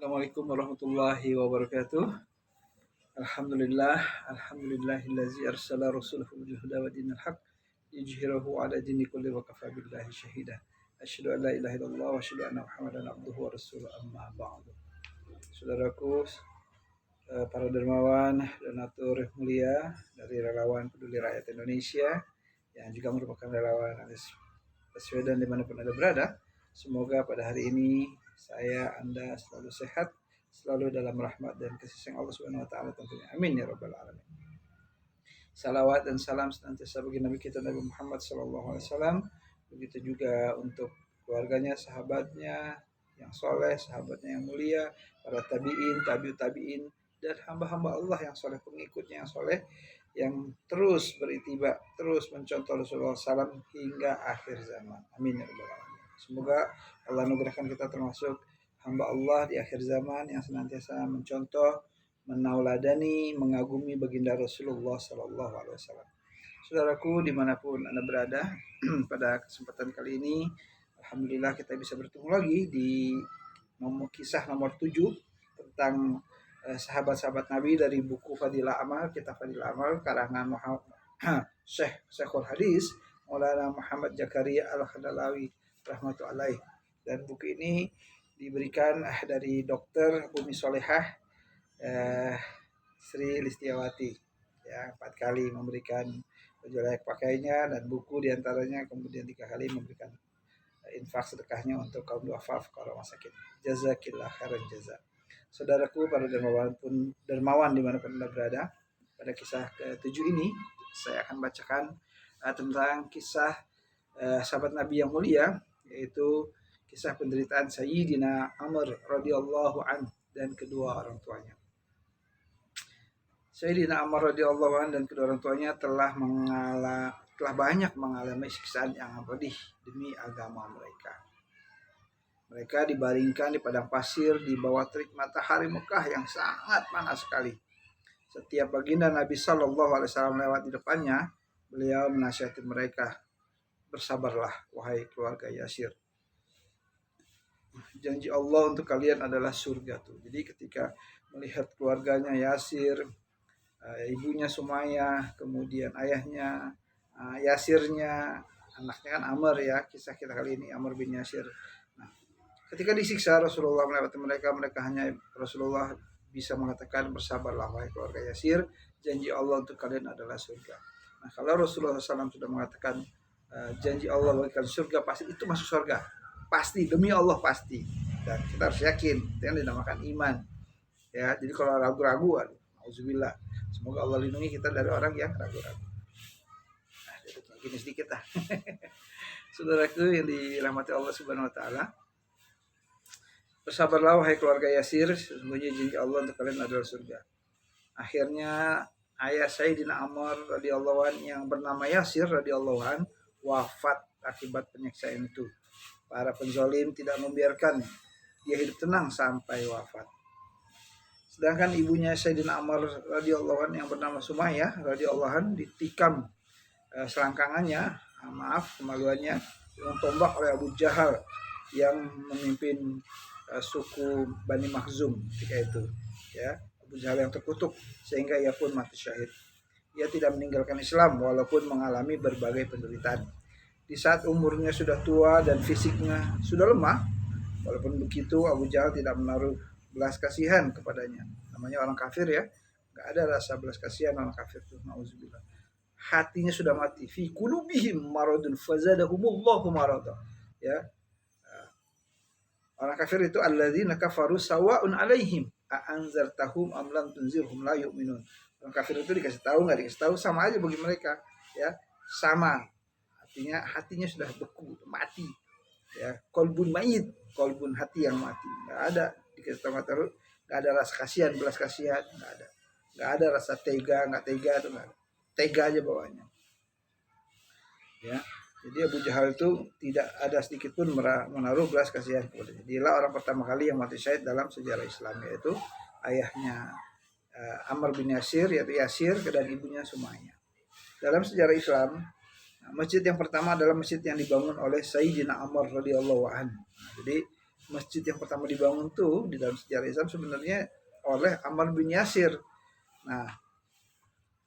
Assalamualaikum warahmatullahi wabarakatuh. Alhamdulillahillazi arsala rasulahu bil huda wa dinil haq yujhirahu ala dini kulli wa kafa billahi syahida. Asyhadu an la ilaha illallah wa asyhadu anna Muhammadan abduhu wa rasuluh amma ba'du. Saudaraku, para dermawan, donatur mulia dari relawan peduli rakyat Indonesia yang juga merupakan relawan Anies Baswedan dimanapun Anda berada, semoga pada hari ini Anda selalu sehat, selalu dalam rahmat dan kasih sayang Allah Subhanahu wa taala tentunya. Amin ya rabbal alamin. Salawat dan salam senantiasa bagi Nabi kita Nabi Muhammad sallallahu alaihi wasallam. Begitu juga untuk keluarganya, sahabatnya yang soleh, sahabatnya yang mulia, para tabi'in, tabi'ut tabi'in, dan hamba-hamba Allah yang soleh, pengikutnya yang soleh, yang terus beritiba, terus mencontoh Rasulullah SAW hingga akhir zaman. Amin ya rabbal alamin. Semoga Allah anugerahkan kita termasuk hamba Allah di akhir zaman yang senantiasa mencontoh, menauladani, mengagumi baginda Rasulullah Sallallahu Alaihi Wasallam. Saudaraku dimanapun Anda berada, pada kesempatan kali ini, alhamdulillah kita bisa bertemu lagi di kisah nomor 7 tentang sahabat-sahabat Nabi dari buku Fadilah Amal, kitab Fadilah Amal karangan Syekhul Hadis Maulana Muhammad Zakaria Al-Khandalawi rahmatullahi. Dan buku ini diberikan dari Dr. Umi Solehah Sri Listiawati, ya, 4 kali memberikan baju layak pakainya dan buku diantaranya, kemudian 3 kali memberikan infak sedekahnya untuk kaum duafa fuqara rumah sakit. Jazakillah khairan jaza. Saudaraku para dermawan dimanapun Anda berada, pada kisah ke-7 ini saya akan bacakan tentang kisah sahabat Nabi yang mulia, yaitu kisah penderitaan Sayyidina Amr radhiyallahu an dan kedua orang tuanya. Sayyidina Amr radhiyallahu an dan kedua orang tuanya telah banyak mengalami siksaan yang pedih demi agama mereka. Mereka dibaringkan di padang pasir di bawah terik matahari Mekah yang sangat panas sekali. Setiap baginda Nabi Shallallahu Alaihi Wasallam lewat di depannya, beliau menasihati mereka, bersabarlah wahai keluarga Yasir. Janji Allah untuk kalian adalah surga tuh. Jadi ketika melihat keluarganya Yasir, ibunya Sumayyah, kemudian ayahnya Yasirnya, anaknya kan Amr ya, kisah kita kali ini Amr bin Yasir. Nah, ketika disiksa Rasulullah melewati mereka hanya Rasulullah bisa mengatakan bersabarlah wahai keluarga Yasir, janji Allah untuk kalian adalah surga. Nah, kalau Rasulullah SAW sudah mengatakan janji Allah bagikan surga, pasti itu masuk surga, pasti, demi Allah pasti. Dan kita harus yakin, itu yang dinamakan iman ya. Jadi kalau ragu-ragu, auzubillah, semoga Allah lindungi kita dari orang yang ragu-ragu. Nah, gini sedikit lah. Saudaraku yang dirahmati Allah Subhanahu wa taala, bersabarlah wahai keluarga Yasir, sesungguhnya janji Allah untuk kalian adalah surga. Akhirnya ayah Sayyidina Amr radhiyallahu an yang bernama Yasir radhiyallahu an wafat akibat penyiksaan itu. Para penzalim tidak membiarkan dia hidup tenang sampai wafat. Sedangkan ibunya Sayyidina Amr radhiyallahu an yang bernama Sumayyah radhiyallahu an ditikam selangkangannya, kemaluannya dengan tombak oleh Abu Jahal yang memimpin suku Bani Makhzum ketika itu, ya. Abu Jahal yang terkutuk sehingga ia pun mati syahid. Ia tidak meninggalkan Islam walaupun mengalami berbagai penderitaan. Di saat umurnya sudah tua dan fisiknya sudah lemah, walaupun begitu Abu Jahal tidak menaruh belas kasihan kepadanya. Namanya orang kafir ya, nggak ada rasa belas kasihan orang kafir itu, nauzubillah. Hatinya sudah mati. Fi qulubihim maradun fazadahumullahu marada. Ya. Orang kafir itu alladzina kafaru sawa'un alaihim a anzartahum am lam tunzirhum la yu'minun. Orang kafir itu dikasih tahu enggak dikasih tahu sama aja bagi mereka, ya. Sama. Artinya hatinya sudah beku, mati. Ya, qalbun mayit, qalbun hati yang mati. Enggak ada dikasih tahu enggak ada rasa kasihan, belas kasihan, enggak ada. Enggak ada rasa tega, enggak tega itu enggak ada. Tega aja bawahnya. Ya. Jadi Abu Jahal itu tidak ada sedikit pun menaruh belas kasihan kepadanya. Dialah orang pertama kali yang mati syahid dalam sejarah Islam, yaitu ayahnya Amr bin Yasir, yaitu Yasir, dan ibunya Sumayyah. Dalam sejarah Islam, masjid yang pertama adalah masjid yang dibangun oleh Sayyidina Amr radhiyallahu anhu. Jadi masjid yang pertama dibangun tuh di dalam sejarah Islam sebenarnya oleh Ammar bin Yasir. Nah,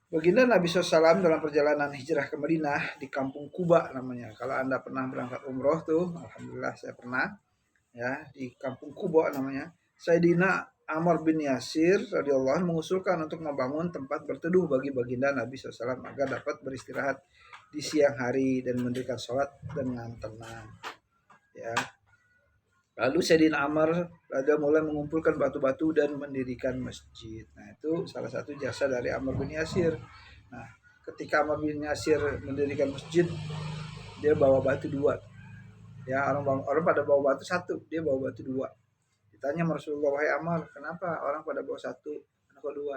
baginda Nabi SAW dalam perjalanan hijrah ke Madinah di kampung Kuba namanya. Kalau Anda pernah berangkat umroh tuh, alhamdulillah saya pernah ya, di kampung Kuba namanya. Sayyidina Ammar bin Yasir radhiyallahu anhu mengusulkan untuk membangun tempat berteduh bagi baginda Nabi SAW agar dapat beristirahat di siang hari dan mendirikan sholat dengan tenang. Ya. Lalu Sayyidina Ammar mulai mengumpulkan batu-batu dan mendirikan masjid. Nah, itu salah satu jasa dari Ammar bin Yasir. Nah, ketika Ammar bin Yasir mendirikan masjid, dia bawa batu 2. Ya, orang pada bawa batu 1, dia bawa batu 2. Ditanya Rasulullah, "Wahai Ammar, kenapa orang pada bawa 1, kenapa 2?"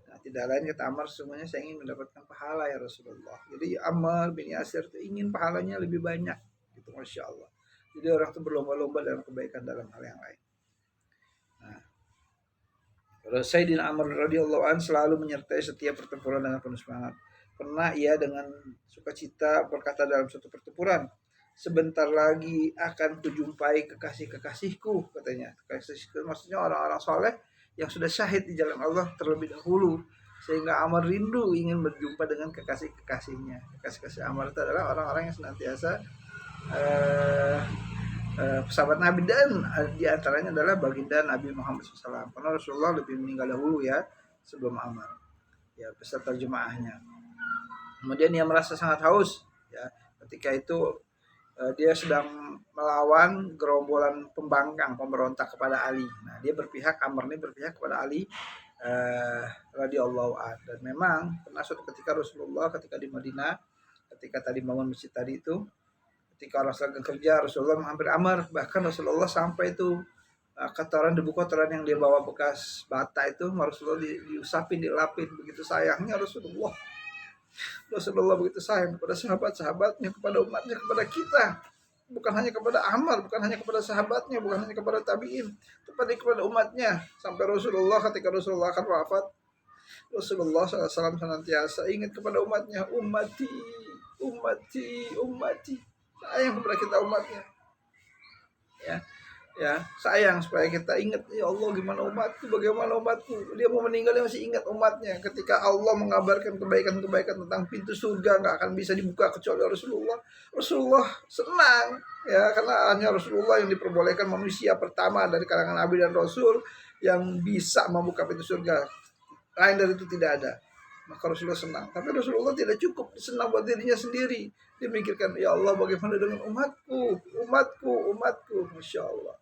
Nah, tidak lain kata Ammar, "Semuanya saya ingin mendapatkan pahala ya Rasulullah." Jadi Ammar bin Yasir itu ingin pahalanya lebih banyak. Gitu, Masya Allah. Jadi orang itu berlomba-lomba dalam kebaikan dalam hal yang lain. Nah, Sayyidina Ammar radhiyallahu anhu selalu menyertai setiap pertempuran dengan penuh semangat. Pernah ia dengan sukacita berkata dalam suatu pertempuran, "Sebentar lagi akan kujumpai kekasih-kekasihku," katanya. Kekasih maksudnya orang-orang soleh yang sudah syahid di jalan Allah terlebih dahulu. Sehingga Ammar rindu ingin berjumpa dengan kekasih-kekasihnya. Kekasih-kekasih Ammar itu adalah orang-orang yang senantiasa sahabat Nabi, dan diantaranya adalah baginda Nabi Muhammad SAW. Karena Rasulullah lebih meninggal dahulu ya sebelum Ammar ya beserta jemaahnya. Kemudian dia merasa sangat haus ya ketika itu dia sedang melawan gerombolan pembangkang pemberontak kepada Ali. Nah, dia berpihak, Ammar ini berpihak kepada Ali radhiyallahu anhu. Dan memang pernah suatu ketika Rasulullah ketika di Madinah, ketika tadi bangun masjid tadi itu, ketika orang sedang kerja, Rasulullah menghampiri Ammar. Bahkan Rasulullah sampai itu debu kotoran yang dia bawa bekas bata itu Rasulullah diusapin, dilapin. Begitu sayangnya Rasulullah begitu sayang kepada sahabat-sahabatnya, kepada umatnya, kepada kita. Bukan hanya kepada Ammar, bukan hanya kepada sahabatnya, bukan hanya kepada tabi'in, tetapi kepada umatnya. Sampai Rasulullah ketika Rasulullah akan wafat, Rasulullah SAW senantiasa ingat kepada umatnya, ummati, ummati, ummati. Sayang kepada kita umatnya. Ya, sayang supaya kita ingat, ya Allah gimana umatku, bagaimana umatku. Dia mau meninggal dia masih ingat umatnya. Ketika Allah mengabarkan kebaikan-kebaikan tentang pintu surga nggak akan bisa dibuka kecuali Rasulullah. Rasulullah senang ya karena hanya Rasulullah yang diperbolehkan manusia pertama dari kalangan Nabi dan Rasul yang bisa membuka pintu surga. Lain dari itu tidak ada. Maka Rasulullah senang. Tapi Rasulullah tidak cukup senang buat dirinya sendiri. Dia mikirkan, ya Allah bagaimana dengan umatku, umatku. Masya Allah.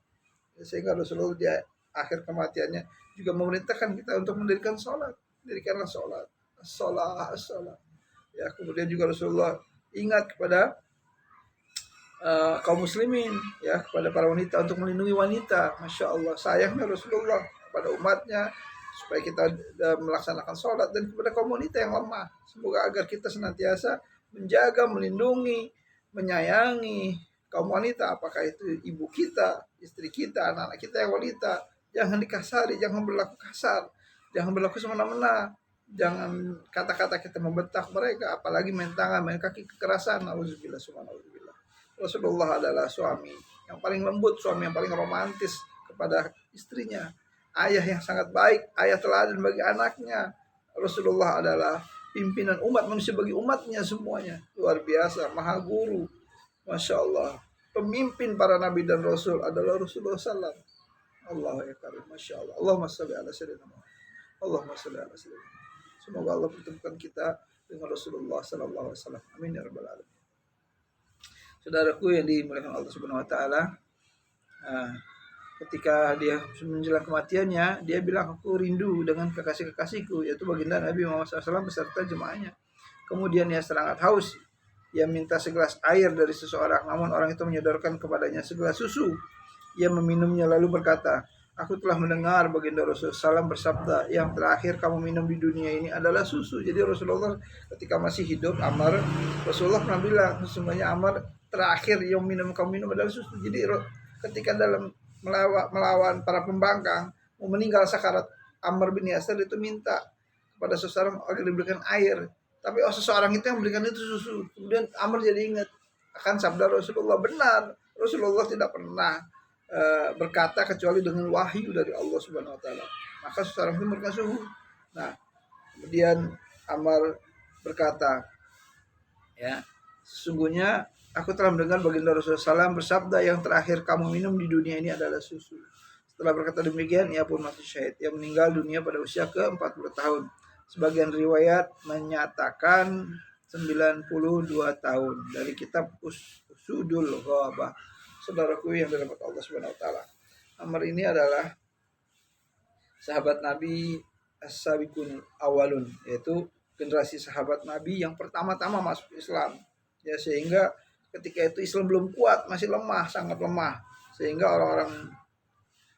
Sehingga Rasulullah di akhir kematiannya juga memerintahkan kita untuk mendirikan sholat. Dirikanlah sholat. Sholat. Ya, kemudian juga Rasulullah ingat kepada kaum muslimin, ya, kepada para wanita untuk melindungi wanita. Masya Allah. Sayangnya Rasulullah kepada umatnya supaya kita melaksanakan sholat, dan kepada kaum wanita yang lemah. Semoga agar kita senantiasa menjaga, melindungi, menyayangi kaum wanita, apakah itu ibu kita, istri kita, anak-anak kita yang wanita. Jangan dikasari, jangan berlaku kasar, jangan berlaku semena-mena, jangan kata-kata kita membentak mereka, apalagi main tangan, main kaki, kekerasan. Nauzubillah, subhanallah. Rasulullah adalah suami yang paling lembut, suami yang paling romantis kepada istrinya, ayah yang sangat baik, ayah teladan bagi anaknya. Rasulullah adalah pimpinan umat manusia bagi umatnya semuanya. Luar biasa, maha guru. Masya Allah. Pemimpin para nabi dan rasul adalah Rasulullah SAW. Allah ya karim. Masya Allah. Allahumma salli ala sayyidina Muhammad. Allahumma salli ala sayyidina Muhammad. Semoga Allah pertemukan kita dengan Rasulullah SAW. Amin ya rabbal alamin. Saudaraku yang dimuliakan Allah Subhanahu wa taala, ketika dia menjelang kematiannya, dia bilang, aku rindu dengan kekasih-kekasihku, yaitu baginda Nabi Muhammad SAW beserta jemaahnya. Kemudian dia sangat haus. Ia minta segelas air dari seseorang, namun orang itu menyodorkan kepadanya segelas susu. Ia meminumnya lalu berkata, aku telah mendengar baginda Rasulullah SAW bersabda, yang terakhir kamu minum di dunia ini adalah susu. Jadi Rasulullah ketika masih hidup, Ammar, Rasulullah pernah bilang, sesungguhnya Ammar terakhir yang kamu minum adalah susu. Jadi ketika dalam melawan para pembangkang, mau meninggal sakarat, Ammar bin Yasir itu minta kepada seseorang agar diberikan air. Tapi seseorang itu yang memberikan itu susu. Kemudian Ammar jadi ingat akan sabda Rasulullah. Benar, Rasulullah tidak pernah berkata kecuali dengan wahyu dari Allah Subhanahu wa taala. Maka seorang itu berkasuhu. Nah, kemudian Ammar berkata, ya, sesungguhnya aku telah mendengar baginda Rasulullah SAW bersabda, yang terakhir kamu minum di dunia ini adalah susu. Setelah berkata demikian, ia pun mati syahid. Ia meninggal dunia pada usia ke-40 tahun. Sebagian riwayat menyatakan 92 tahun. Dari kitab Usudul Ghabah. Saudaraku yang dirahmati Allah Subhanahu wa taala. Ammar ini adalah sahabat Nabi as-sabiqun awalun, yaitu generasi sahabat Nabi yang pertama-tama masuk Islam. Ya, sehingga ketika itu Islam belum kuat, masih lemah, sangat lemah. Sehingga orang-orang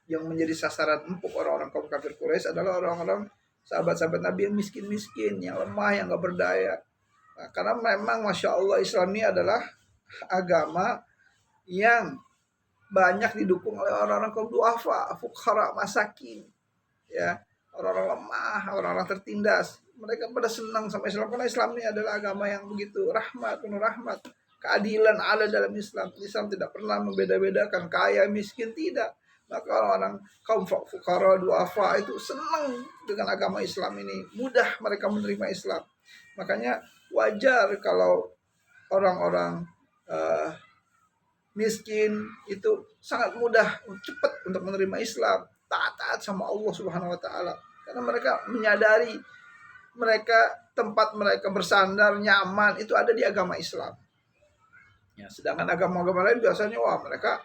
yang menjadi sasaran empuk orang-orang kaum kafir Quraisy adalah orang-orang sahabat-sahabat Nabi yang miskin-miskin, yang lemah, yang gak berdaya. Nah, karena memang Masya Allah Islam ini adalah agama yang banyak didukung oleh orang-orang kaum duafa, fuqara, masakin, ya, orang-orang lemah, orang-orang tertindas. Mereka pada senang sama Islam karena Islam ini adalah agama yang begitu rahmat, penuh rahmat, keadilan ada dalam Islam. Islam tidak pernah membeda-bedakan kaya miskin, tidak. Maka orang-orang kaum fuqara, duafa itu senang dengan agama Islam ini, mudah mereka menerima Islam. Makanya wajar kalau orang-orang miskin itu sangat mudah, cepat untuk menerima Islam, taat sama Allah Subhanahu wa taala. Karena mereka menyadari mereka tempat mereka bersandar nyaman itu ada di agama Islam. Ya, sedangkan agama-agama lain biasanya mereka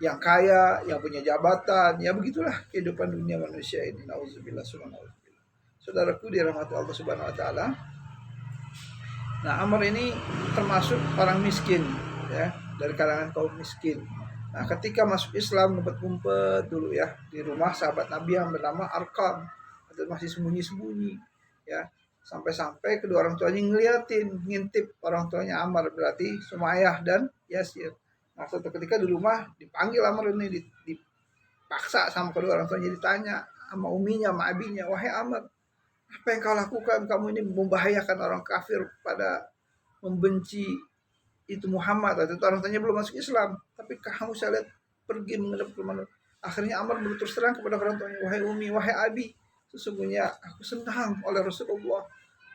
yang kaya, yang punya jabatan, ya begitulah kehidupan dunia manusia ini. Nauzubillah subhanallah. Saudaraku dirahmati Allah Subhanahu wa taala. Nah, Ammar ini termasuk orang miskin, ya, dari kalangan kaum miskin. Nah, ketika masuk Islam ngumpet-ngumpet dulu ya di rumah sahabat Nabi yang bernama Arqam, atau masih sembunyi-sembunyi, ya, sampai-sampai kedua orang tuanya ngintip orang tuanya Ammar, berarti Sumayyah dan Yasir. Nah, suatu ketika di rumah dipanggil Ammar ini, dipaksa sama kedua orang tuanya, ditanya sama uminya, sama abinya, wahai Ammar, apa yang kau lakukan? Kamu ini membahayakan orang kafir pada membenci itu Muhammad. Waktu itu orang tuanya belum masuk Islam, tapi kamu saya lihat pergi menghadap ke mana. Akhirnya Ammar berterus terang kepada orang tuanya, wahai umi, wahai abi, sesungguhnya aku senang oleh Rasulullah.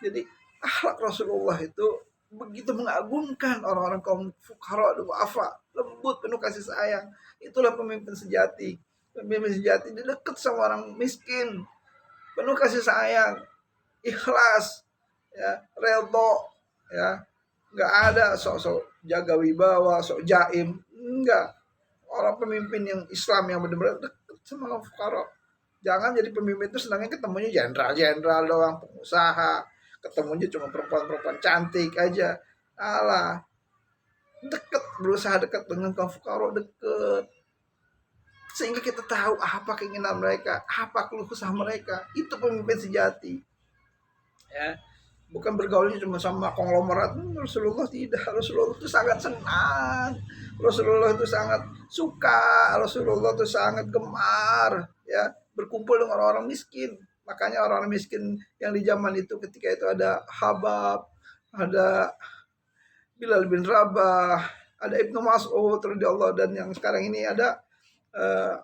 Jadi akhlak Rasulullah itu begitu mengagumkan orang-orang kaum fuqara, du'afa, lembut, penuh kasih sayang. Itulah pemimpin sejati. Pemimpin sejati dia dekat sama orang miskin, penuh kasih sayang, ikhlas, ya, redho, ya, nggak ada sok-sok jaga wibawa, sok jaim, enggak. Orang pemimpin yang Islam yang benar-benar dekat sama orang fuqara. Jangan jadi pemimpin itu senangnya ketemunya jenderal-jenderal doang, pengusaha, ketemunya cuma perempuan-perempuan cantik aja. Alah, dekat, berusaha dekat dengan kaum fuqara, dekat, sehingga kita tahu apa keinginan mereka, apa keluh kesah mereka. Itu pemimpin sejati, ya, bukan bergaulnya cuma sama konglomerat. Rasulullah tidak. Rasulullah itu sangat senang, Rasulullah itu sangat suka, Rasulullah itu sangat gemar, ya, berkumpul dengan orang-orang miskin. Makanya orang-orang miskin yang di zaman itu, ketika itu ada Habab, ada Bilal bin Rabah, ada Ibnu Mas'ud radhiyallahu, dan yang sekarang ini ada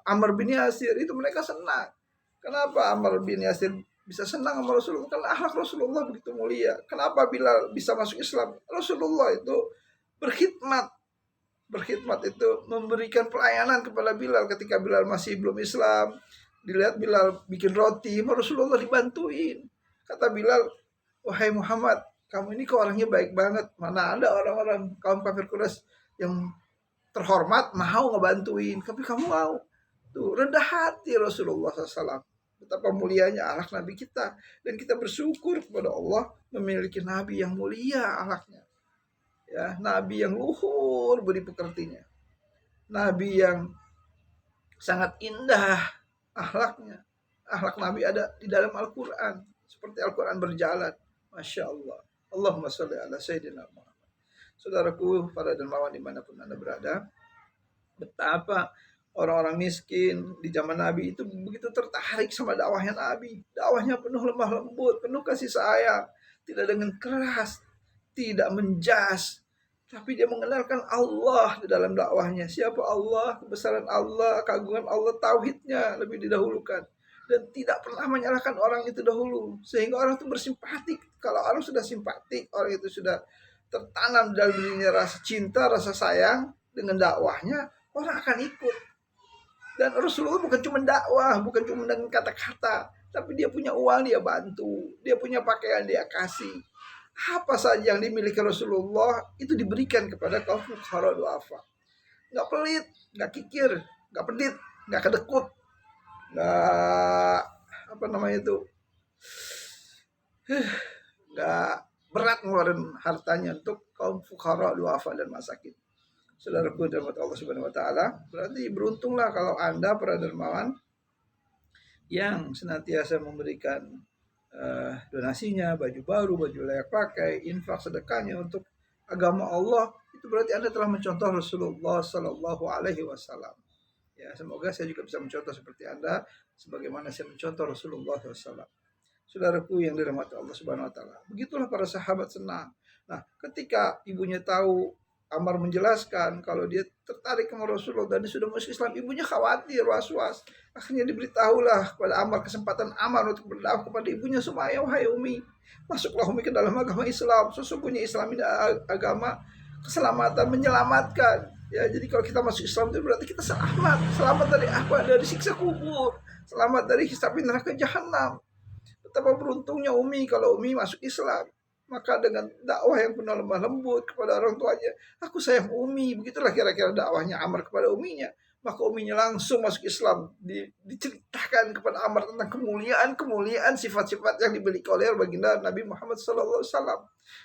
Ammar bin Yasir. Itu mereka senang. Kenapa Ammar bin Yasir bisa senang sama Rasulullah? Karena akhlak Rasulullah begitu mulia. Kenapa Bilal bisa masuk Islam? Rasulullah itu berkhidmat itu memberikan pelayanan kepada Bilal. Ketika Bilal masih belum Islam, dilihat Bilal bikin roti, Rasulullah dibantuin. Kata Bilal, wahai Muhammad, kamu ini kok orangnya baik banget. Mana ada orang-orang kaum kafir Quraisy yang terhormat mau ngebantuin, tapi kamu mau. Tuh, rendah hati Rasulullah SAW. Betapa mulianya akhlak Nabi kita. Dan kita bersyukur kepada Allah memiliki Nabi yang mulia akhlaknya, ya, Nabi yang luhur budi pekertinya, Nabi yang sangat indah akhlaknya. Akhlak Nabi ada di dalam Al-Quran, seperti Al-Quran berjalan. Masya Allah. Allahumma sholli ala Sayyidina Muhammad. Saudaraku, para dermawan dimanapun Anda berada, betapa orang-orang miskin di zaman Nabi itu begitu tertarik sama dakwahnya Nabi. Dakwahnya penuh lemah lembut, penuh kasih sayang, tidak dengan keras, tidak menjas, tapi dia mengenalkan Allah di dalam dakwahnya. Siapa Allah, kebesaran Allah, keagungan Allah, tauhidnya lebih didahulukan. Dan tidak pernah menyalahkan orang itu dahulu. Sehingga orang itu bersimpatik. Kalau orang sudah simpatik, orang itu sudah tertanam dalam dirinya rasa cinta, rasa sayang dengan dakwahnya, orang akan ikut. Dan Rasulullah bukan cuma dakwah, bukan cuma dengan kata-kata, tapi dia punya uang dia bantu, dia punya pakaian dia kasih. Apa saja yang dimiliki Rasulullah itu diberikan kepada kaum fuqara du'afa. Nggak pelit, nggak kikir, nggak pedit, nggak kedekut, nggak apa namanya itu, nggak berat ngeluarin hartanya untuk kaum fuqara du'afa dan masakin. Saudaraku dalam Allah Subhanahu wa taala, berarti beruntunglah kalau Anda para dermawan yang senantiasa memberikan donasinya, baju baru, baju layak pakai, infak sedekahnya untuk agama Allah, itu berarti Anda telah mencontoh Rasulullah Sallallahu Alaihi Wasallam. Ya, semoga saya juga bisa mencontoh seperti Anda, sebagaimana saya mencontoh Rasulullah SAW. Saudaraku yang dirahmati Allah Subhanahu Wa Taala, begitulah para sahabat senang. Nah, ketika ibunya tahu Ammar menjelaskan kalau dia tertarik sama Rasulullah dan dia sudah masuk Islam, ibunya khawatir, was-was. Akhirnya diberitahulah kepada Ammar kesempatan Ammar untuk berdakwah kepada ibunya, Sumayyah, wahai Umi, masuklah Umi ke dalam agama Islam. Sesungguhnya Islam ini agama keselamatan, menyelamatkan. Ya, jadi kalau kita masuk Islam itu berarti kita selamat, selamat dari apa? Dari siksa kubur, selamat dari hisab neraka jahanam. Betapa beruntungnya Umi kalau Umi masuk Islam. Maka dengan dakwah yang penuh lemah lembut kepada orang tuanya, aku sayang Umi, begitulah kira-kira dakwahnya Ammar kepada uminya. Maka uminya langsung masuk Islam. Diceritakan kepada Ammar tentang kemuliaan sifat-sifat yang dimiliki oleh baginda Nabi Muhammad SAW.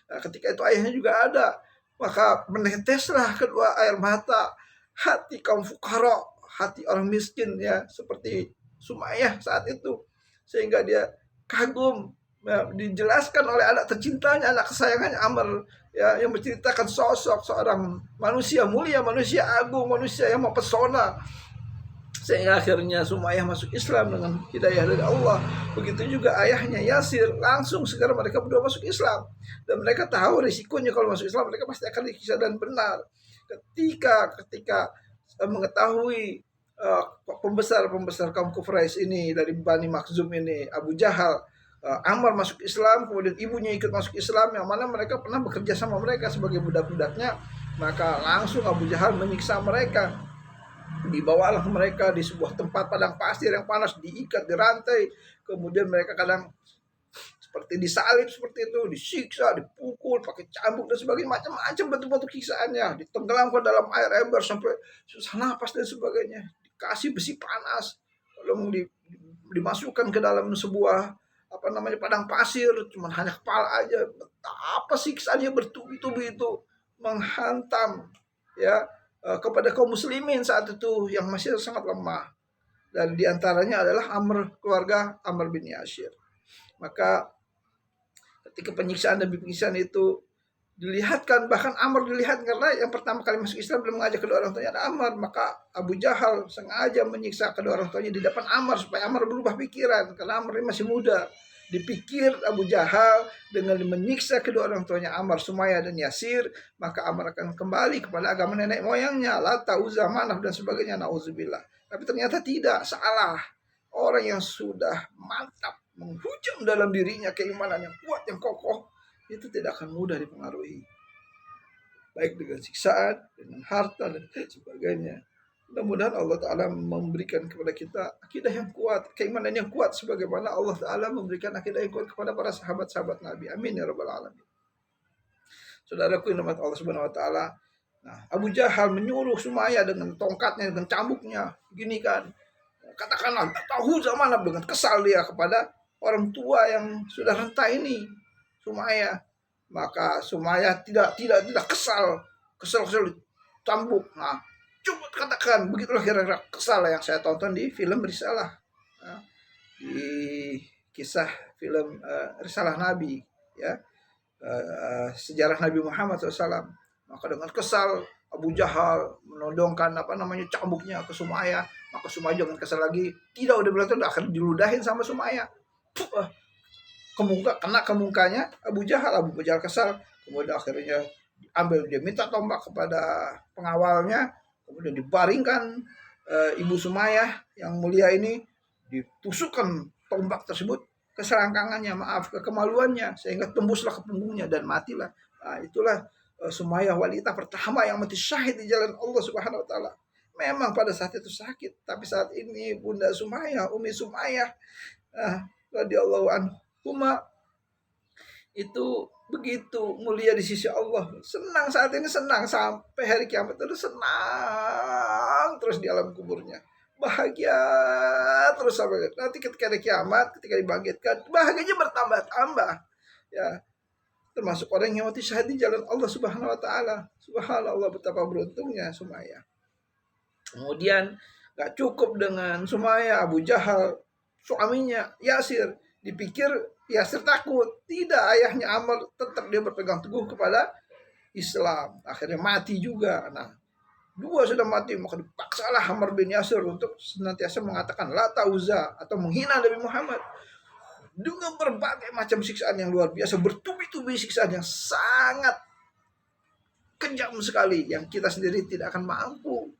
Nah, ketika itu ayahnya juga ada, maka meneteslah kedua air mata hati kaum fukara, hati orang miskin, ya, seperti Sumayyah saat itu, sehingga dia kagum. Nah, dijelaskan oleh anak tercintanya, anak kesayangannya Ammar, ya, yang menceritakan sosok seorang manusia mulia, manusia agung, manusia yang mempesona, sehingga akhirnya Sumayyah masuk Islam dengan hidayah dari Allah. Begitu juga ayahnya Yasir, langsung segera mereka berdua masuk Islam, dan mereka tahu risikonya kalau masuk Islam mereka pasti akan disiksa. Dan benar, ketika mengetahui pembesar kaum Quraisy ini dari Bani Makhzum ini, Abu Jahal, Ammar masuk Islam, kemudian ibunya ikut masuk Islam, yang mana mereka pernah bekerja sama mereka sebagai budak-budaknya, maka langsung Abu Jahal menyiksa mereka. Dibawalah mereka di sebuah tempat padang pasir yang panas, diikat, dirantai, kemudian mereka kadang seperti disalib seperti itu, disiksa, dipukul, pakai cambuk dan sebagainya, macam-macam bentuk-bentuk siksaannya, ditenggelamkan dalam air ember sampai susah napas dan sebagainya, dikasih besi panas, lalu dimasukkan ke dalam sebuah padang pasir, cuman hanya kepala aja. Betapa siksaannya bertubi-tubi itu menghantam, ya, kepada kaum muslimin saat itu yang masih sangat lemah, dan diantaranya adalah keluarga Ammar bin Yasir. Maka ketika penyiksaan demi penyiksaan itu dilihatkan, bahkan Ammar dilihat karena yang pertama kali masuk Islam belum mengajak kedua orang tuanya ada Ammar, maka Abu Jahal sengaja menyiksa kedua orang tuanya di depan Ammar supaya Ammar berubah pikiran, karena Ammar masih muda. Dipikir Abu Jahal dengan menyiksa kedua orang tuanya Ammar, Sumayyah dan Yasir, maka Ammar akan kembali kepada agama nenek moyangnya, Lata, Uzza, Manaf dan sebagainya, nauzubillah. Tapi ternyata tidak, salah. Orang yang sudah mantap menghujam dalam dirinya keimanan yang kuat, yang kokoh, itu tidak akan mudah dipengaruhi, baik dengan siksaan, dengan harta dan sebagainya. Mudah-mudahan Allah Ta'ala memberikan kepada kita akidah yang kuat, keimanan yang kuat, sebagaimana Allah Ta'ala memberikan akidah yang kuat kepada para sahabat-sahabat Nabi. Amin ya rabbal alamin. Saudaraku yang dirahmati Allah Subhanahu Wa Ta'ala, nah, Abu Jahal menyuruh Sumayyah dengan tongkatnya, dengan cambuknya, gini kan, katakanlah tahu zaman dengan kesal dia kepada orang tua yang sudah renta ini, Sumayyah. Maka Sumayyah tidak kesal cambuk. Nah, coba katakan, begitulah kira-kira kesal yang saya tonton di film Risalah, di kisah film Risalah Nabi, ya, sejarah Nabi Muhammad SAW. Maka dengan kesal Abu Jahal menodongkan cambuknya ke Sumayyah. Maka Sumayyah dengan kesal lagi, tidak udah berarti akhirnya diludahin sama Sumayyah. Kena ke mukanya Abu Jahal kesal, kemudian akhirnya ambil, dia minta tombak kepada pengawalnya, kemudian dibaringkan Ibu Sumayyah yang mulia ini, ditusukkan tombak tersebut ke selangkangannya, ke kemaluannya, sehingga tembuslah ke punggungnya dan matilah. Nah, itulah Sumayyah wanita pertama yang mati syahid di jalan Allah Subhanahu wa taala. Memang pada saat itu sakit, tapi saat ini Bunda Sumayyah, Umi Sumayyah radhiyallahu anhuma itu begitu mulia di sisi Allah. Senang saat ini, senang sampai hari kiamat itu, senang terus di alam kuburnya. Bahagia terus sampai nanti ketika ada kiamat, ketika dibangkitkan, bahagianya bertambah-tambah. Ya, termasuk orang yang mati syahid di jalan Allah Subhanahu wa taala. Subhanallah, betapa beruntungnya Sumayyah. Kemudian gak cukup dengan Sumayyah, Abu Jahal, suaminya Yasir, dipikir Yasir takut. Tidak, ayahnya Ammar tetap dia berpegang teguh kepada Islam. Akhirnya mati juga. Nah, dua sudah mati, maka dipaksalah Ammar bin Yasir untuk senantiasa mengatakan la ta'uza atau menghina Nabi Muhammad dengan berbagai macam siksaan yang luar biasa, bertubi-tubi siksaan yang sangat kejam sekali, yang kita sendiri tidak akan mampu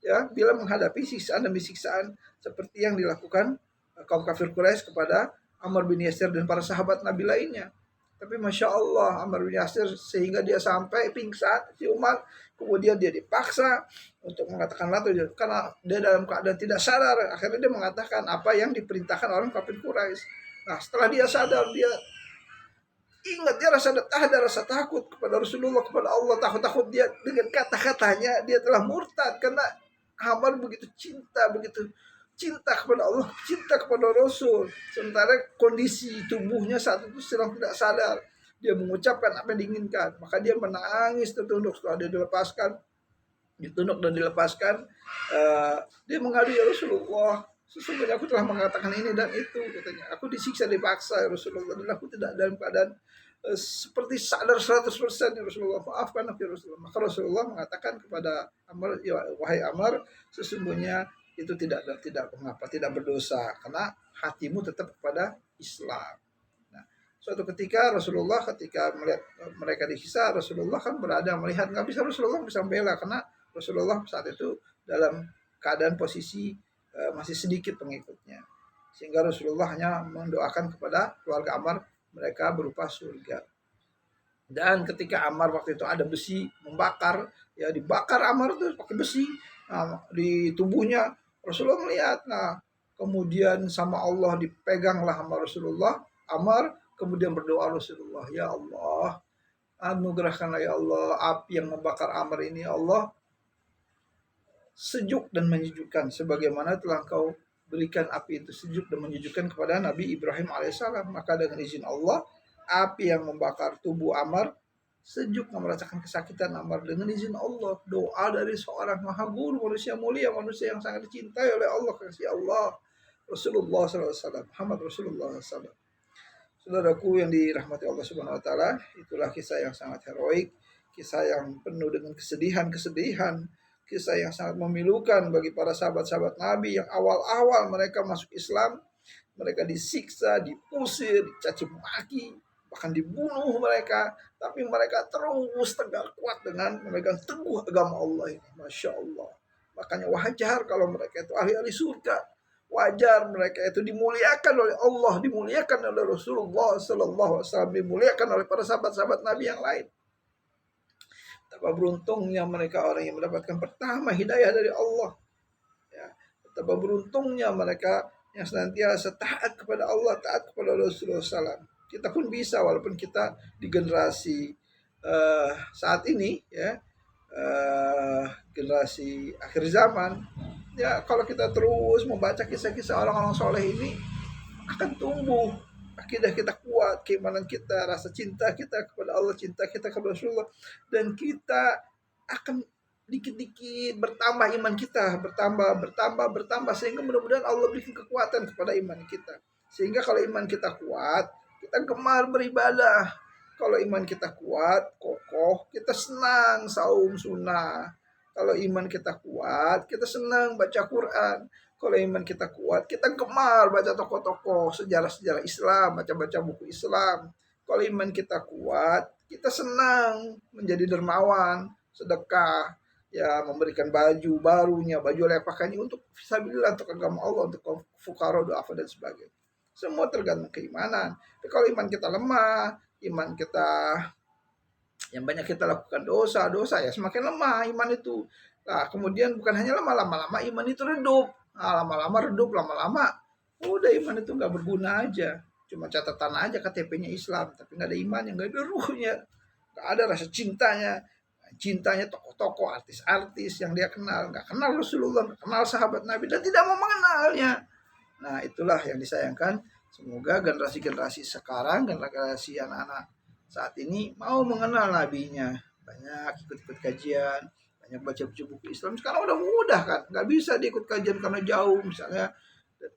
ya bila menghadapi siksaan demi siksaan seperti yang dilakukan kaum kafir Quraisy kepada Ammar bin Yasir dan para sahabat Nabi lainnya. Tapi Masya Allah, Ammar bin Yasir sehingga dia sampai pingsan, si Umar, kemudian dia dipaksa untuk mengatakan la ta'uza karena dia dalam keadaan tidak sadar. Akhirnya dia mengatakan apa yang diperintahkan orang kafir Quraisy. Nah, setelah dia sadar, dia ingat, dia ada rasa takut kepada Rasulullah, kepada Allah, takut dia dengan kata-katanya dia telah murtad karena Ammar begitu cinta kepada Allah, cinta kepada Rasul, sementara kondisi tubuhnya saat itu sedang tidak sadar. Dia mengucapkan apa yang diinginkan, maka dia menangis tertunduk. Setelah dia ditunduk dan dilepaskan, dia mengadu, ya Rasulullah, sesungguhnya aku telah mengatakan ini dan itu, katanya. Aku disiksa, dipaksa ya Rasulullah, dan aku tidak dalam keadaan seperti sadar 100% ya Rasulullah, maafkan aku ya Rasulullah. Maka Rasulullah mengatakan kepada Ammar, ya wahai Ammar, sesungguhnya itu tidak mengapa, tidak berdosa karena hatimu tetap kepada Islam. Nah, suatu ketika Rasulullah ketika melihat mereka disiksa, Rasulullah kan berada melihat, nggak bisa Rasulullah bisa membela karena Rasulullah saat itu dalam keadaan posisi masih sedikit pengikutnya, sehingga Rasulullah hanya mendoakan kepada keluarga Ammar mereka berupa surga. Dan ketika Ammar waktu itu ada besi membakar, ya dibakar Ammar itu pakai besi, nah, di tubuhnya. Rasulullah melihat, nah kemudian sama Allah dipeganglah sama Rasulullah Ammar, kemudian berdoa Rasulullah, ya Allah, anugerahkanlah ya Allah api yang membakar Ammar ini, ya Allah, sejuk dan menyejukkan sebagaimana telah Kau berikan api itu sejuk dan menyejukkan kepada Nabi Ibrahim alaihissalam. Maka dengan izin Allah, api yang membakar tubuh Ammar sejuk, merasakan kesakitan Ammar dengan izin Allah. Doa dari seorang maha guru, manusia mulia, manusia yang sangat dicintai oleh Allah, kasih Allah, Rasulullah SAW, Muhammad Rasulullah SAW. Saudaraku yang dirahmati Allah Subhanahu Wa Taala, itulah kisah yang sangat heroik, kisah yang penuh dengan kesedihan, kisah yang sangat memilukan bagi para sahabat-sahabat Nabi yang awal-awal mereka masuk Islam. Mereka disiksa, diusir, dicaci maki, bahkan dibunuh mereka. Tapi mereka terus tegak kuat dengan memegang teguh agama Allah ini. Masya Allah. Makanya wajar kalau mereka itu ahli-ahli surga. Wajar mereka itu dimuliakan oleh Allah, dimuliakan oleh Rasulullah SAW, dimuliakan oleh para sahabat-sahabat Nabi yang lain. Betapa beruntungnya mereka orang yang mendapatkan pertama hidayah dari Allah. Ya, betapa beruntungnya mereka yang senantiasa taat kepada Allah, taat kepada Rasulullah SAW. Kita pun bisa, walaupun kita di generasi saat ini, ya, generasi akhir zaman, ya kalau kita terus membaca kisah-kisah orang-orang soleh ini, akan tumbuh akidah kita kuat, keimanan kita, rasa cinta kita kepada Allah, cinta kita kepada Rasulullah, dan kita akan dikit-dikit bertambah iman kita, bertambah sehingga mudah-mudahan Allah berikan kekuatan kepada iman kita. Sehingga kalau iman kita kuat, kita gemar beribadah. Kalau iman kita kuat, kokoh, kita senang saum sunnah. Kalau iman kita kuat, kita senang baca Quran. Kalau iman kita kuat, kita gemar baca tokoh-tokoh sejarah-sejarah Islam, baca-baca buku Islam. Kalau iman kita kuat, kita senang menjadi dermawan, sedekah, ya memberikan baju barunya, baju layak pakainya untuk fisabilillah, untuk agama Allah, untuk fuqara, du'afa dan sebagainya. Semua tergantung keimanan. Tapi kalau iman kita lemah, iman kita yang banyak kita lakukan dosa ya semakin lemah iman itu. Nah, kemudian bukan hanya lama-lama iman itu redup. Nah, lama-lama redup, lama-lama udah iman itu nggak berguna aja. Cuma catatan aja KTP-nya Islam, tapi nggak ada imannya, nggak ada ruhnya, nggak ada rasa cintanya. Cintanya tokoh-tokoh, artis-artis yang dia kenal, nggak kenal Rasulullah, nggak kenal sahabat Nabi, dan tidak mau mengenalnya. Nah, itulah yang disayangkan. Semoga generasi-generasi sekarang, generasi anak-anak saat ini mau mengenal nabinya, banyak ikut-ikut kajian, banyak baca buku Islam. Sekarang udah mudah kan, nggak bisa diikut kajian karena jauh, misalnya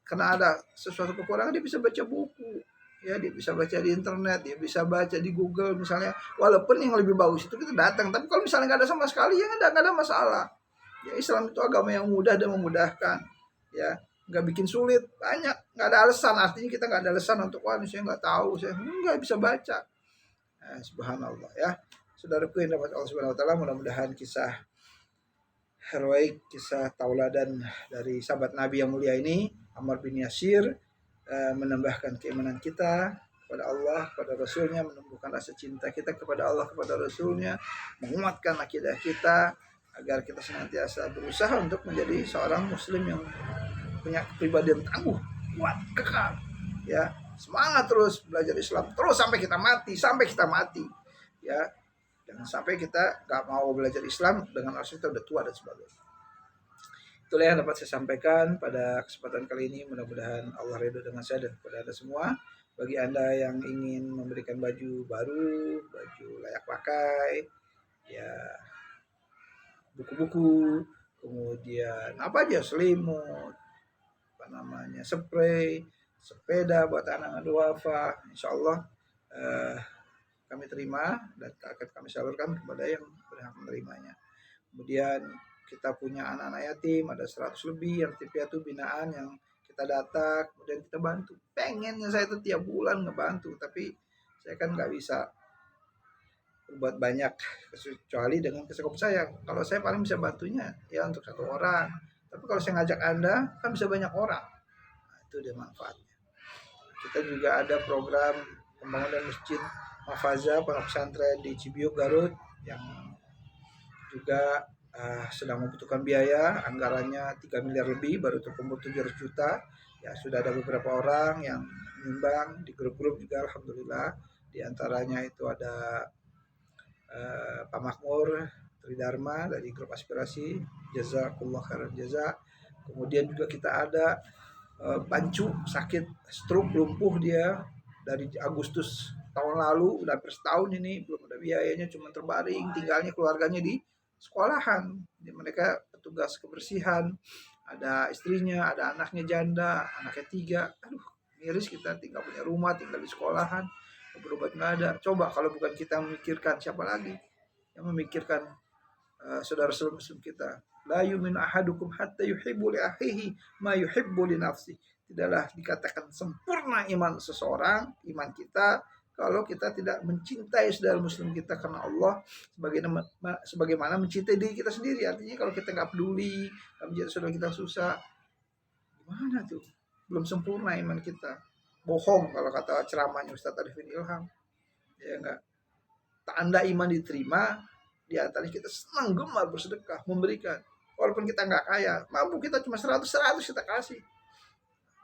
karena ada sesuatu kekurangan, dia bisa baca buku, ya dia bisa baca di internet, dia bisa baca di Google misalnya. Walaupun yang lebih bagus itu kita datang, tapi kalau misalnya nggak ada sama sekali ya nggak ada masalah. Ya Islam itu agama yang mudah dan memudahkan, ya nggak bikin sulit, banyak, nggak ada alasan. Artinya kita nggak ada alasan untuk wah saya nggak tahu, saya nggak bisa baca. Subhanallah ya. Saudaraku yang dapat Allah Subhanahu wa taala, mudah-mudahan kisah heroik, kisah tauladan dari sahabat Nabi yang mulia ini, Ammar bin Yasir, menambahkan keimanan kita kepada Allah, kepada Rasulnya, menumbuhkan rasa cinta kita kepada Allah, kepada Rasulnya, menguatkan akidah kita agar kita senantiasa berusaha untuk menjadi seorang muslim yang punya kepribadian tangguh, kuat, kekal, ya semangat terus belajar Islam terus sampai kita mati, ya jangan sampai kita nggak mau belajar Islam dengan alasan kita udah tua dan sebagainya. Itulah yang dapat saya sampaikan pada kesempatan kali ini. Mudah-mudahan Allah ridho dengan saya dan kepada Anda semua. Bagi Anda yang ingin memberikan baju baru, baju layak pakai, ya buku-buku, kemudian apa aja, selimut, apa namanya, spray, sepeda buat anak-anak duafa, insya Allah kami terima dan akan kami salurkan kepada yang berhak menerimanya. Kemudian kita punya anak-anak yatim, ada 100 lebih yang yatim piatu binaan yang kita data, kemudian kita bantu. Pengennya saya itu tiap bulan ngebantu, tapi saya kan nggak bisa berbuat banyak kecuali dengan kesekup saya. Kalau saya paling bisa bantunya ya untuk 1 orang, tapi kalau saya ngajak Anda kan bisa banyak orang. Nah, itu dia manfaatnya. Kita juga ada program pembangunan masjid Mafaza pondok pesantren di Cibiuk, Garut, yang juga sedang membutuhkan biaya, anggarannya 3 miliar lebih, baru terkumpul 700 juta. Ya sudah ada beberapa orang yang menyumbang di grup-grup juga, alhamdulillah. Di antaranya itu ada Pak Makmur Tridharma dari grup aspirasi, jazakallah khairan jaza. Kemudian juga kita ada Pancu, sakit stroke, lumpuh dia dari Agustus tahun lalu, udah hampir setahun ini belum ada biayanya, cuma terbaring, tinggalnya keluarganya di sekolahan. Jadi mereka petugas kebersihan, ada istrinya, ada anaknya janda, anaknya 3. Aduh, miris kita tinggal punya rumah, tinggal di sekolahan, berobat nggak ada. Coba kalau bukan kita memikirkan, siapa lagi yang memikirkan saudara-saudara muslim kita? La yu'minu ahadukum hatta yuhibbu li akhihi ma yuhibbu li nafsi. Tidaklah dikatakan sempurna iman seseorang, iman kita, kalau kita tidak mencintai saudara muslim kita karena Allah sebagaimana mencintai diri kita sendiri. Artinya kalau kita nggak peduli, nggak mencintai saudara kita susah, gimana tuh? Belum sempurna iman kita. Bohong kalau kata ceramahnya Ustaz Arifin Ilham. Ya enggak. Tanda iman diterima di antaranya kita senang, gemar bersedekah, memberikan. Walaupun kita nggak kaya, mampu kita cuma 100 kita kasih.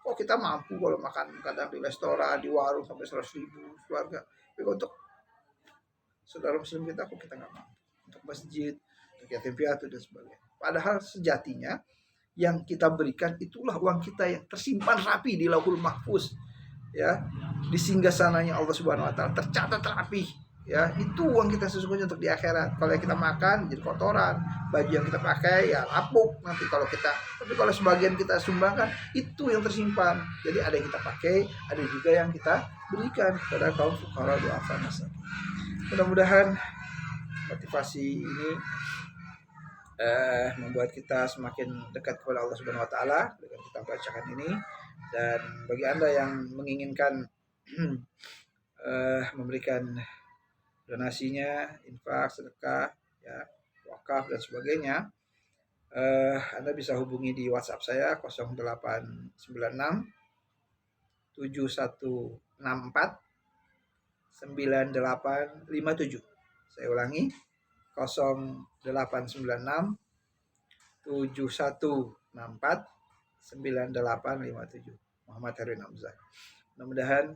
Oh kita mampu kalau makan kadang di restoran, di warung sampai 100.000 keluarga. Tapi untuk saudara muslim kita, kok kita nggak mampu? Untuk masjid, untuk yatim piatu dan sebagainya. Padahal sejatinya yang kita berikan itulah uang kita yang tersimpan rapi di Lauhul Mahfuz, ya, di singgasananya Allah Subhanahu wa taala, tercatat rapi. Ya, itu uang kita sesungguhnya untuk di akhirat. Kalau yang kita makan jadi kotoran, baju yang kita pakai ya lapuk nanti kalau kita. Tapi kalau sebagian kita sumbangkan, itu yang tersimpan. Jadi ada yang kita pakai, ada juga yang kita berikan kepada kaum fuqara du'afa masakin. Mudah-mudahan motivasi ini membuat kita semakin dekat kepada Allah Subhanahu wa taala dengan kita bacakan ini. Dan bagi Anda yang menginginkan memberikan donasinya, infak, sedekah, ya, wakaf dan sebagainya, Anda bisa hubungi di WhatsApp saya 0896 7164 9857. Saya ulangi 0896 7164 9857. Muhammad Herwin Hamzah. Mudah-mudahan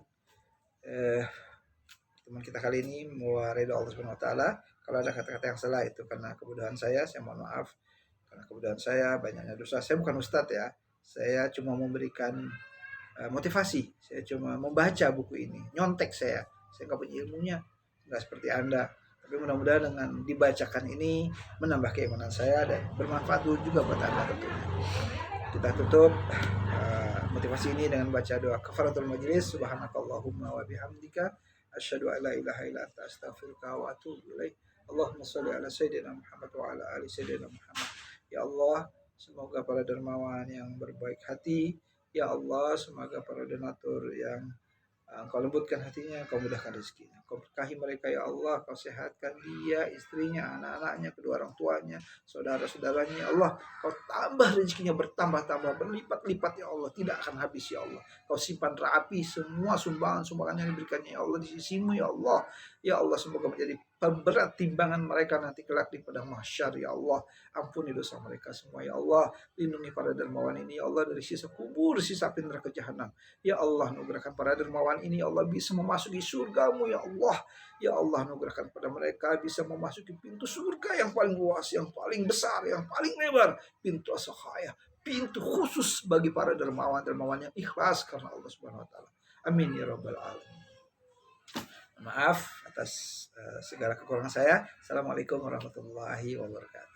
teman kita kali ini mewaridho Allah Subhanahu wa taala. Kalau ada kata-kata yang salah itu karena kebodohan saya mohon maaf. Karena kebodohan saya, banyaknya dosa. Saya bukan ustadz ya. Saya cuma memberikan motivasi. Saya cuma membaca buku ini. Nyontek saya. Saya nggak punya ilmunya. Nggak seperti Anda. Tapi mudah-mudahan dengan dibacakan ini menambah keimanan saya dan bermanfaat juga buat Anda tentunya. Kita tutup motivasi ini dengan baca doa kafaratul majlis. Subhanakallahumma wa bihamdika asyhadu an la ilaha illa anta astaghfiruka wa atubu ilaik. Allahumma shalli ala sayyidina Muhammad wa ala ali sayyidina Muhammad. Ya Allah, semoga para dermawan yang berbaik hati, ya Allah, semoga para donatur yang Engkau lembutkan hatinya, Engkau mudahkan rezekinya, Engkau berkahi mereka ya Allah, Engkau sehatkan dia, istrinya, anak-anaknya, kedua orang tuanya, saudara-saudaranya ya Allah, Engkau tambah rezekinya bertambah-tambah, berlipat-lipat ya Allah, tidak akan habis ya Allah. Engkau simpan rapi semua sumbangan-sumbangan yang diberikannya ya Allah di sisimu ya Allah. Ya Allah, semoga menjadi pemberat timbangan mereka nanti kelak di padang mahsyar ya Allah. Ampuni dosa mereka semua ya Allah. Lindungi para dermawan ini ya Allah dari sisa kubur, sisa api neraka jahanam. Ya Allah, anugerahkan para dermawan ini ya Allah bisa memasuki surgamu ya Allah. Ya Allah, anugerahkan pada mereka bisa memasuki pintu surga yang paling luas, yang paling besar, yang paling lebar, pintu as-sakhaya, pintu khusus bagi para dermawan-dermawan yang ikhlas karena Allah Subhanahu wa taala. Amin ya rabbal alamin. Maaf atas segala kekurangan saya. Assalamualaikum warahmatullahi wabarakatuh.